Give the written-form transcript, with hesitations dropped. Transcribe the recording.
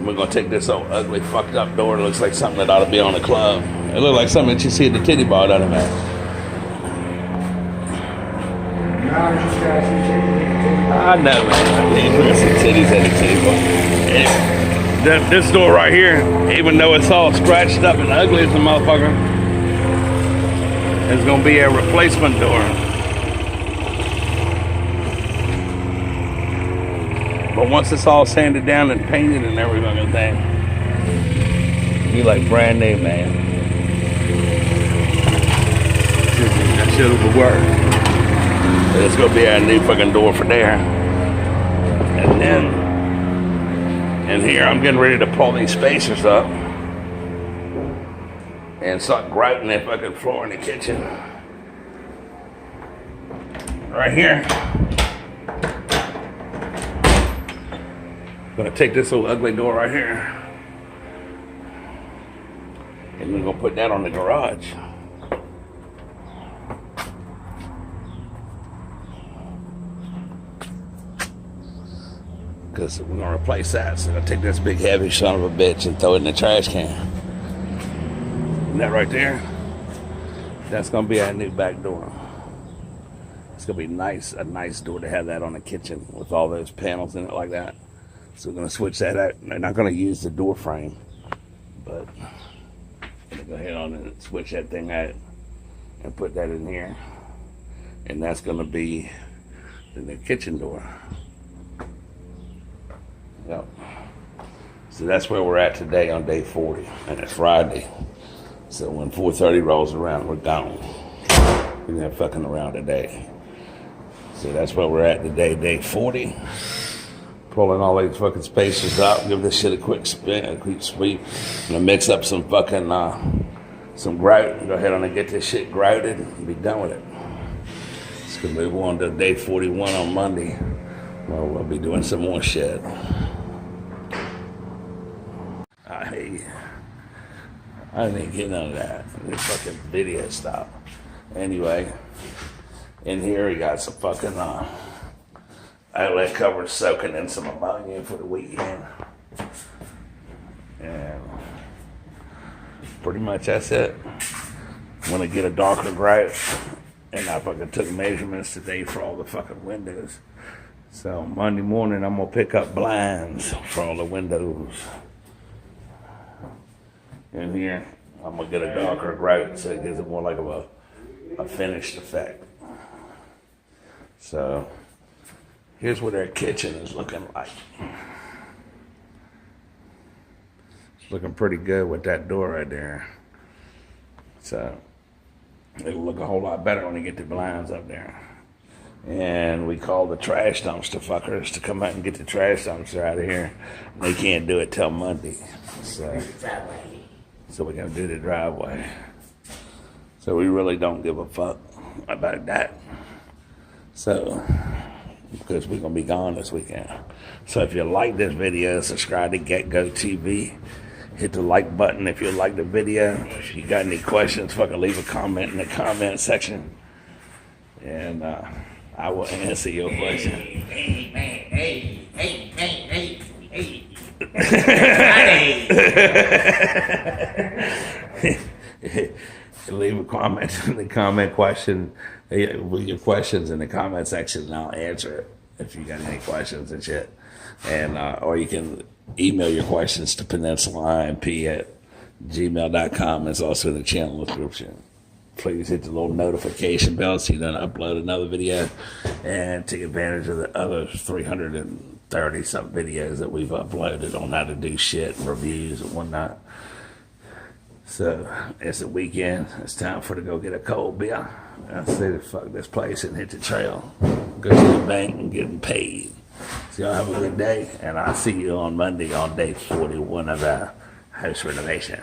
We're gonna take this old ugly fucked up door. It looks like something that ought to be on a club. It looks like something that you see at the titty bar, doesn't it, man? I know, man. I ain't looking some titties at the titty bar. This door right here, even though it's all scratched up and ugly as a motherfucker, is gonna be a replacement door. But once it's all sanded down and painted and every fucking thing, be like brand new, man. That shit will work. It's gonna be a new fucking door for there. And then, and here I'm getting ready to pull these spacers up and start grouting that fucking floor in the kitchen. Right here. I'm gonna take this little ugly door right here and we're gonna put that on the garage. Because we're gonna replace that. So I'm gonna take this big heavy son of a bitch and throw it in the trash can. And that right there, that's gonna be our new back door. It's gonna be nice, a nice door to have that on the kitchen with all those panels in it like that. So we're gonna switch that out. They're not gonna use the door frame, but I'm gonna go ahead on and switch that thing out and put that in here. And that's gonna be the new kitchen door. Yep. So that's where we're at today on day 40, and it's Friday. So when 4:30 rolls around, we're gone. We're not fucking around today. So that's where we're at today, day 40. Pulling all these fucking spacers up, give this shit a quick spin, a quick sweep. I'm gonna mix up some fucking, some grout. Go ahead and get this shit grouted and be done with it. Just gonna move on to day 41 on Monday. Well, we'll be doing some more shit. I didn't get none of that. This fucking video stop. Anyway, in here we got some fucking outlet covers soaking in some ammonia for the weekend. And pretty much that's it. I'm gonna get a darker grout, and I fucking took measurements today for all the fucking windows. So Monday morning I'm gonna pick up blinds for all the windows. In here, I'm gonna get a darker grout so it gives it more like of a finished effect. So here's what our kitchen is looking like. It's looking pretty good with that door right there. So it'll look a whole lot better when you get the blinds up there. And we called the trash dumpster fuckers to come out and get the trash dumpster out of here. They can't do it till Monday. So we're gonna do the driveway. So we really don't give a fuck about that. So, because we're gonna be gone this weekend. So if you like this video, subscribe to Get Go TV. Hit the like button if you like the video. If you got any questions, fucking leave a comment in the comment section. And I will answer your question. Hey. Leave a comment in the comment question with your questions in the comment section, and I'll answer it if you got any questions and shit. And or you can email your questions to peninsulaimp@gmail.com. It's also in the channel description. Please hit the little notification bell so you don't upload another video, and take advantage of the other 330 some videos that we've uploaded on how to do shit and reviews and whatnot. So it's a weekend. It's time for to go get a cold beer. I say to fuck this place and hit the trail. Go to the bank and get paid. So y'all have a good day, and I'll see you on Monday on day 41 of our house renovation.